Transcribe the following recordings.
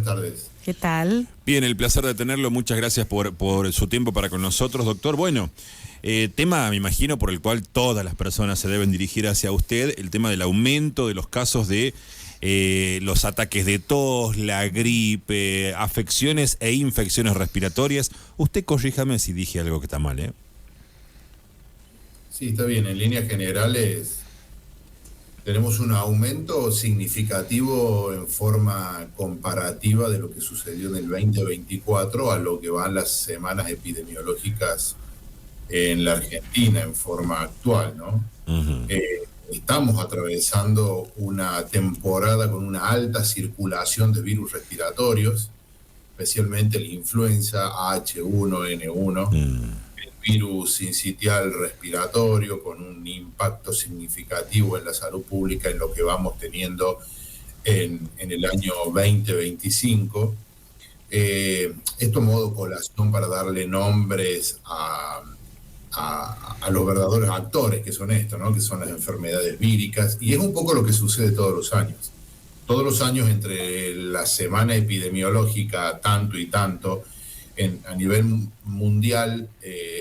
tardes. ¿Qué tal? Bien, el placer de tenerlo. Muchas gracias por su tiempo para con nosotros, doctor. Bueno, tema, me imagino, por el cual todas las personas se deben dirigir hacia usted, el tema del aumento de los casos de los ataques de tos, la gripe, afecciones e infecciones respiratorias. Usted corríjame si dije algo que está mal, ¿eh? Sí, está bien. En líneas generales tenemos un aumento significativo en forma comparativa de lo que sucedió en el 2024 a lo que van las semanas epidemiológicas en la Argentina en forma actual, ¿no? Uh-huh. Estamos atravesando una temporada con una alta circulación de virus respiratorios, especialmente la influenza H1N1, el virus sincitial respiratorio, con un impacto significativo en la salud pública en lo que vamos teniendo en el año 2025. Esto modo colación para darle nombres a los verdaderos actores que son estos, ¿no? Que son las enfermedades víricas, y es un poco lo que sucede todos los años. Todos los años, entre la semana epidemiológica tanto y tanto, a nivel mundial,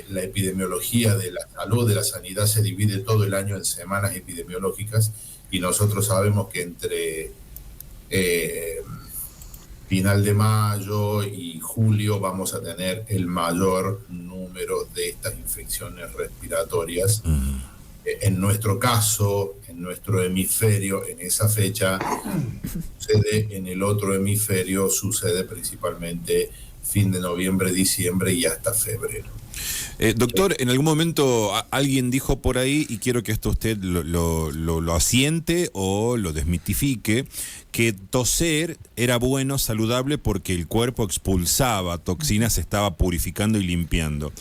la epidemiología de la salud, de la sanidad, se divide todo el año en semanas epidemiológicas, y nosotros sabemos que entre final de mayo y julio vamos a tener el mayor número de estas infecciones respiratorias. En nuestro caso, en nuestro hemisferio, en esa fecha sucede, en el otro hemisferio sucede principalmente fin de noviembre, diciembre y hasta febrero. Doctor, en algún momento alguien dijo por ahí, y quiero que esto usted lo asiente o lo desmitifique, que toser era bueno, saludable, porque el cuerpo expulsaba toxinas, se estaba purificando y limpiando.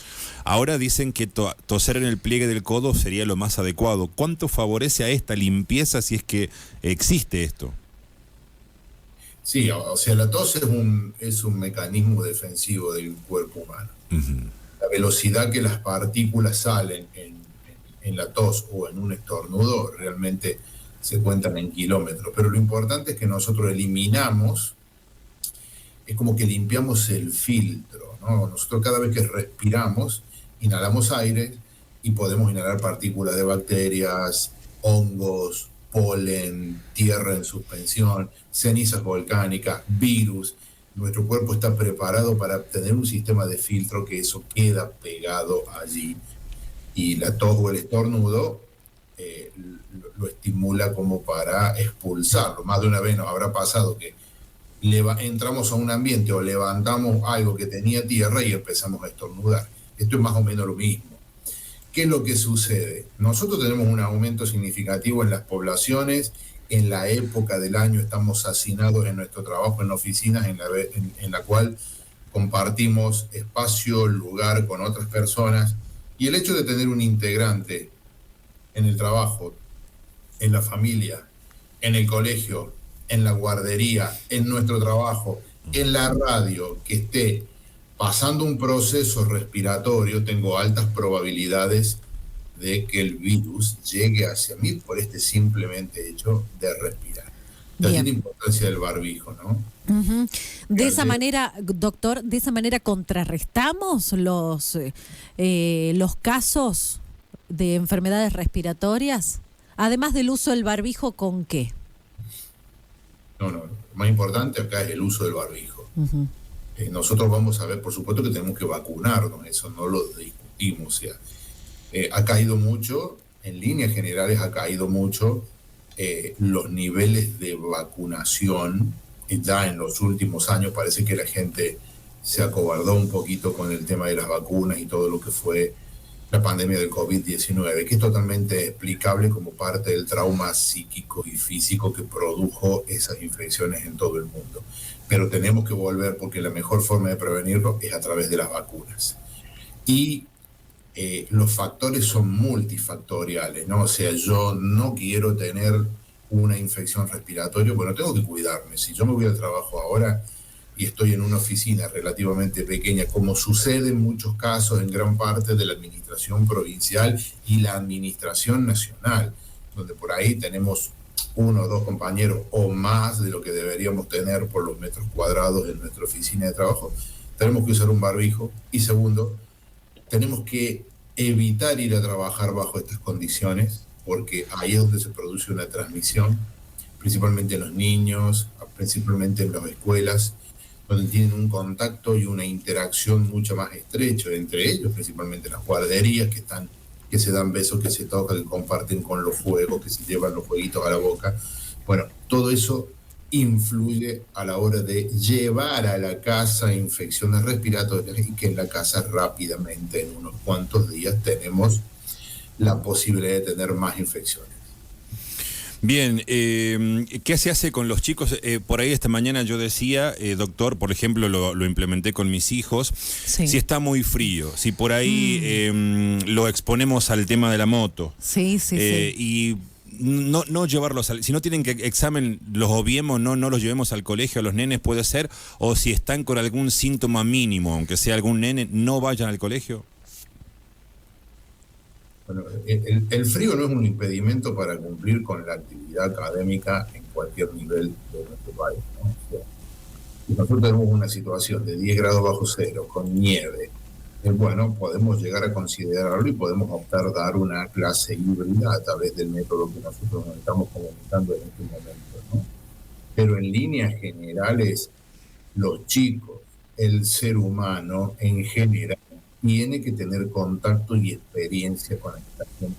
Ahora dicen que toser en el pliegue del codo sería lo más adecuado. ¿Cuánto favorece a esta limpieza si es que existe esto? Sí, o sea, la tos es un mecanismo defensivo del cuerpo humano. Uh-huh. La velocidad que las partículas salen en la tos o en un estornudo realmente se cuentan en kilómetros, pero lo importante es que nosotros eliminamos, es como que limpiamos el filtro, ¿no? Nosotros cada vez que respiramos, inhalamos aire y podemos inhalar partículas de bacterias, hongos, polen, tierra en suspensión, cenizas volcánicas, virus. Nuestro cuerpo está preparado para tener un sistema de filtro que eso queda pegado allí. Y la tos o el estornudo lo estimula como para expulsarlo. Más de una vez nos habrá pasado que entramos a un ambiente o levantamos algo que tenía tierra y empezamos a estornudar. Esto es más o menos lo mismo. ¿Qué es lo que sucede? Nosotros tenemos un aumento significativo en las poblaciones. En la época del año estamos hacinados en nuestro trabajo en oficinas en la cual compartimos espacio, lugar con otras personas, y el hecho de tener un integrante en el trabajo, en la familia, en el colegio, en la guardería, en nuestro trabajo, en la radio, que esté pasando un proceso respiratorio, tengo altas probabilidades de que el virus llegue hacia mí por este simplemente hecho de respirar. De ahí la importancia del barbijo, ¿no? Uh-huh. De esa manera, doctor, de esa manera contrarrestamos los casos de enfermedades respiratorias, además del uso del barbijo, ¿con qué? No, lo más importante acá es el uso del barbijo. Uh-huh. Nosotros vamos a ver, por supuesto que tenemos que vacunarnos, eso no lo discutimos, o sea, ha caído mucho, en líneas generales ha caído mucho los niveles de vacunación. Ya en los últimos años parece que la gente se acobardó un poquito con el tema de las vacunas y todo lo que fue la pandemia del COVID-19, que es totalmente explicable como parte del trauma psíquico y físico que produjo esas infecciones en todo el mundo. Pero tenemos que volver, porque la mejor forma de prevenirlo es a través de las vacunas. Y los factores son multifactoriales, ¿no? O sea, yo no quiero tener una infección respiratoria, bueno, tengo que cuidarme. Si yo me voy al trabajo ahora y estoy en una oficina relativamente pequeña, como sucede en muchos casos en gran parte de la administración provincial y la administración nacional, donde por ahí tenemos uno o dos compañeros o más de lo que deberíamos tener por los metros cuadrados en nuestra oficina de trabajo, tenemos que usar un barbijo. Y segundo, tenemos que evitar ir a trabajar bajo estas condiciones, porque ahí es donde se produce una transmisión, principalmente en los niños, principalmente en las escuelas, donde tienen un contacto y una interacción mucho más estrecha entre ellos, principalmente en las guarderías, que se dan besos, que se tocan, que comparten con los fuegos, que se llevan los fueguitos a la boca. Bueno, todo eso influye a la hora de llevar a la casa infecciones respiratorias, y que en la casa rápidamente, en unos cuantos días, tenemos la posibilidad de tener más infecciones. Bien, ¿qué se hace con los chicos? Por ahí esta mañana yo decía, doctor, por ejemplo, lo implementé con mis hijos, Sí. si está muy frío, si por ahí lo exponemos al tema de la moto. Sí. Y no llevarlos, si no tienen que examen, los obviemos, no los llevemos al colegio a los nenes, puede ser, o si están con algún síntoma mínimo, aunque sea algún nene, no vayan al colegio. Bueno, el frío no es un impedimento para cumplir con la actividad académica en cualquier nivel de nuestro país, ¿no? O sea, si nosotros tenemos una situación de 10 grados bajo cero, con nieve, bueno, podemos llegar a considerarlo y podemos optar a dar una clase híbrida a través del método que nosotros nos estamos comunicando en este momento, ¿no? Pero en líneas generales, los chicos, el ser humano en general, tiene que tener contacto y experiencia con esta gente.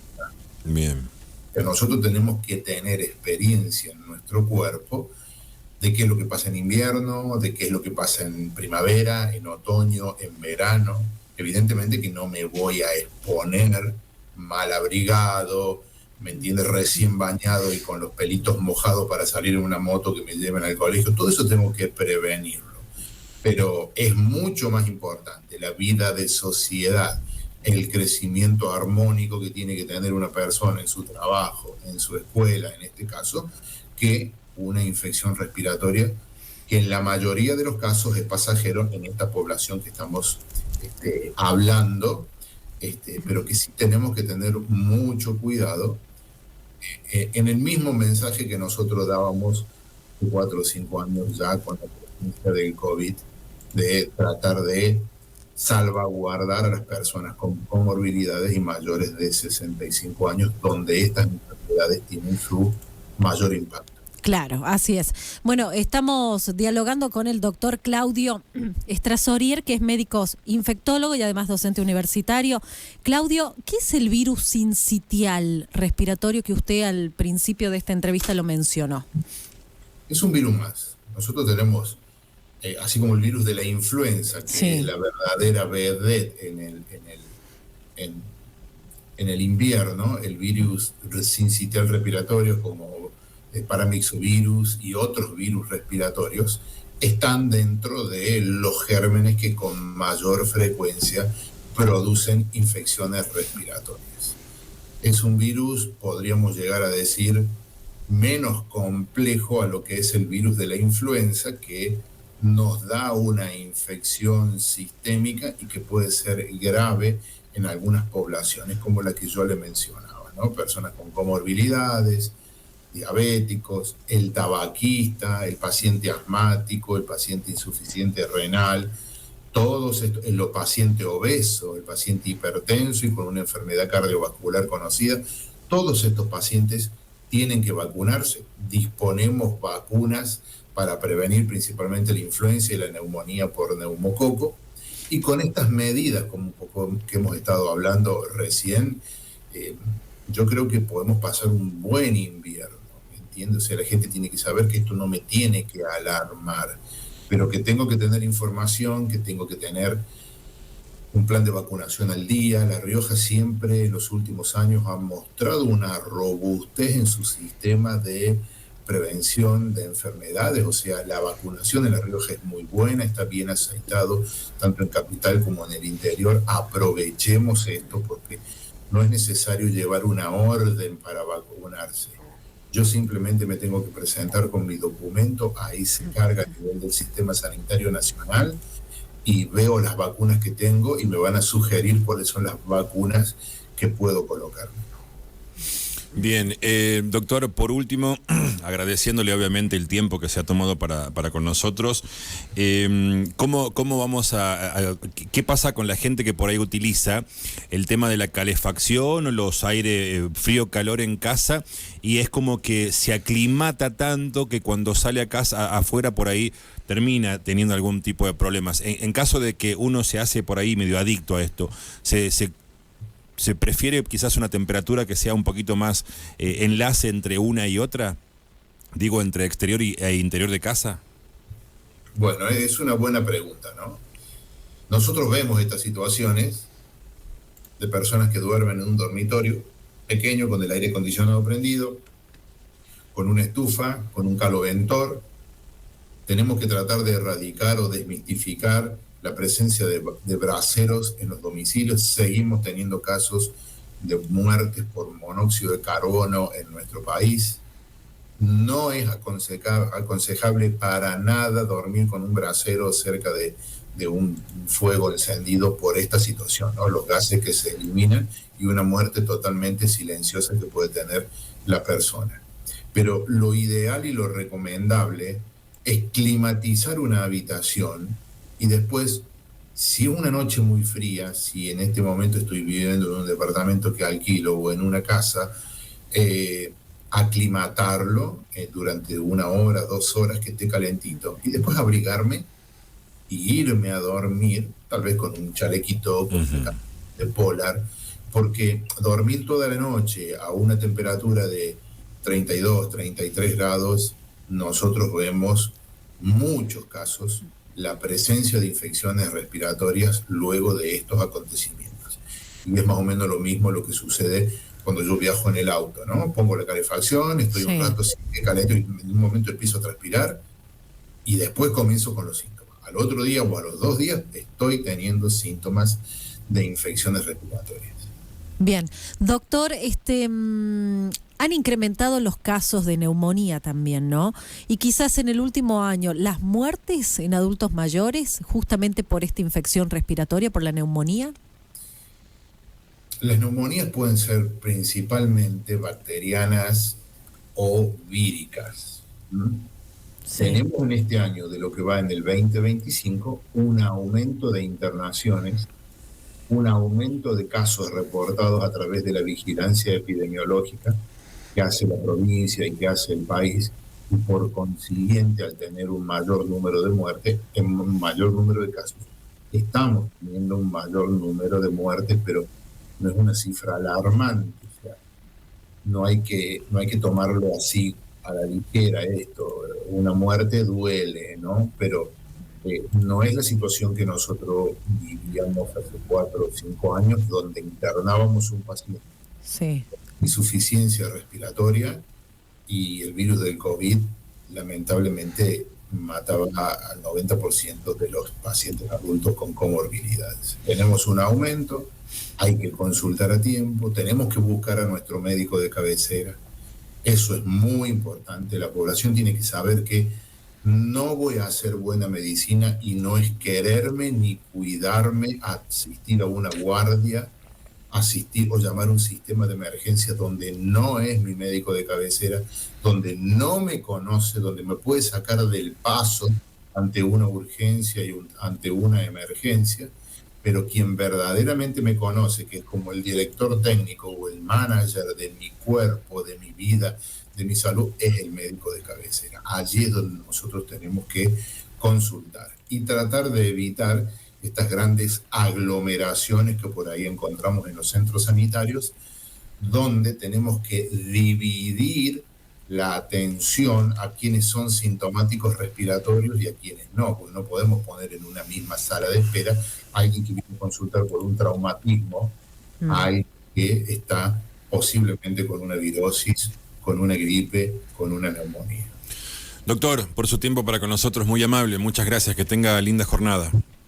Bien. Que nosotros tenemos que tener experiencia en nuestro cuerpo de qué es lo que pasa en invierno, de qué es lo que pasa en primavera, en otoño, en verano. Evidentemente que no me voy a exponer mal abrigado, ¿me entiendes? Recién bañado y con los pelitos mojados para salir en una moto que me lleven al colegio. Todo eso tengo que prevenirlo. Pero es mucho más importante la vida de sociedad, el crecimiento armónico que tiene que tener una persona en su trabajo, en su escuela, en este caso, que una infección respiratoria que en la mayoría de los casos es pasajero en esta población que estamos hablando, pero que sí tenemos que tener mucho cuidado. En el mismo mensaje que nosotros dábamos 4 o 5 años ya con la presencia del COVID, de tratar de salvaguardar a las personas con comorbilidades y mayores de 65 años, donde estas enfermedades tienen su mayor impacto. Claro, así es. Bueno, estamos dialogando con el doctor Claudio Estrasorier, que es médico infectólogo y además docente universitario. Claudio, ¿qué es el virus sincitial respiratorio que usted al principio de esta entrevista lo mencionó? Es un virus más. Nosotros tenemos, así como el virus de la influenza, que Sí. es la verdadera vedette en el invierno, el virus sincitial respiratorio como el paramyxovirus y otros virus respiratorios, están dentro de los gérmenes que con mayor frecuencia producen infecciones respiratorias. Es un virus, podríamos llegar a decir, menos complejo a lo que es el virus de la influenza, que nos da una infección sistémica y que puede ser grave en algunas poblaciones, como la que yo le mencionaba, ¿no? Personas con comorbilidades, diabéticos, el tabaquista, el paciente asmático, el paciente insuficiente renal, todos estos, el paciente obeso, el paciente hipertenso y con una enfermedad cardiovascular conocida, todos estos pacientes tienen que vacunarse. Disponemos vacunas para prevenir principalmente la influenza y la neumonía por neumococo, y con estas medidas, como un poco que hemos estado hablando recién, yo creo que podemos pasar un buen invierno, ¿entiendes? O sea, la gente tiene que saber que esto no me tiene que alarmar, pero que tengo que tener información, que tengo que tener un plan de vacunación al día. La Rioja siempre en los últimos años ha mostrado una robustez en su sistema de prevención de enfermedades, o sea, la vacunación en La Rioja es muy buena, está bien aceitado tanto en capital como en el interior. Aprovechemos esto porque no es necesario llevar una orden para vacunarse. Yo simplemente me tengo que presentar con mi documento, ahí se carga a nivel del Sistema Sanitario Nacional y veo las vacunas que tengo y me van a sugerir cuáles son las vacunas que puedo colocarme. Bien, doctor, por último, agradeciéndole obviamente el tiempo que se ha tomado para con nosotros, ¿cómo vamos qué pasa con la gente que por ahí utiliza el tema de la calefacción o los aire frío-calor en casa y es como que se aclimata tanto que cuando sale a casa afuera por ahí termina teniendo algún tipo de problemas? En caso de que uno se hace por ahí medio adicto a esto, ¿se prefiere quizás una temperatura que sea un poquito más enlace entre una y otra? Digo, entre exterior e interior de casa. Bueno, es una buena pregunta, ¿no? Nosotros vemos estas situaciones de personas que duermen en un dormitorio pequeño con el aire acondicionado prendido, con una estufa, con un caloventor. Tenemos que tratar de erradicar o desmitificar la presencia de braseros en los domicilios. Seguimos teniendo casos de muertes por monóxido de carbono en nuestro país. No es aconsejable para nada dormir con un brasero cerca de un fuego encendido por esta situación, ¿no? Los gases que se eliminan y una muerte totalmente silenciosa que puede tener la persona. Pero lo ideal y lo recomendable es climatizar una habitación y después, si es una noche muy fría, si en este momento estoy viviendo en un departamento que alquilo o en una casa, aclimatarlo durante 1 hora, 2 horas que esté calentito y después abrigarme y irme a dormir, tal vez con un chalequito, con una de polar, porque dormir toda la noche a una temperatura de 32, 33 grados, nosotros vemos muchos casos la presencia de infecciones respiratorias luego de estos acontecimientos. Y es más o menos lo mismo lo que sucede cuando yo viajo en el auto, ¿no? Pongo la calefacción, estoy un rato sin caliente y en un momento empiezo a transpirar y después comienzo con los síntomas. Al otro día o a los 2 días estoy teniendo síntomas de infecciones respiratorias. Bien, doctor, han incrementado los casos de neumonía también, ¿no? Y quizás en el último año, las muertes en adultos mayores, justamente por esta infección respiratoria, por la neumonía. Las neumonías pueden ser principalmente bacterianas o víricas. Sí. Tenemos en este año, de lo que va en el 2025, un aumento de internaciones, un aumento de casos reportados a través de la vigilancia epidemiológica que hace la provincia y que hace el país, y por consiguiente, al tener un mayor número de muertes, en un mayor número de casos, estamos teniendo un mayor número de muertes, pero no es una cifra alarmante. O sea, no hay que tomarlo así a la ligera esto. Una muerte duele, ¿no? Pero no es la situación que nosotros vivíamos hace 4 o 5 años, donde internábamos un paciente con insuficiencia respiratoria y el virus del COVID lamentablemente mataba al 90% de los pacientes adultos con comorbilidades. Tenemos un aumento, hay que consultar a tiempo, tenemos que buscar a nuestro médico de cabecera. Eso es muy importante. La población tiene que saber que no voy a hacer buena medicina y no es quererme ni cuidarme, asistir a una guardia, asistir o llamar a un sistema de emergencia donde no es mi médico de cabecera, donde no me conoce, donde me puede sacar del paso ante una urgencia y ante una emergencia, pero quien verdaderamente me conoce, que es como el director técnico o el manager de mi cuerpo, de mi vida, de mi salud, es el médico de cabecera. Allí es donde nosotros tenemos que consultar y tratar de evitar estas grandes aglomeraciones que por ahí encontramos en los centros sanitarios, donde tenemos que dividir la atención a quienes son sintomáticos respiratorios y a quienes no, porque no podemos poner en una misma sala de espera a alguien que viene a consultar por un traumatismo, a alguien que está posiblemente con una virosis, con una gripe, con una neumonía. Doctor, por su tiempo para con nosotros, muy amable, muchas gracias, que tenga linda jornada.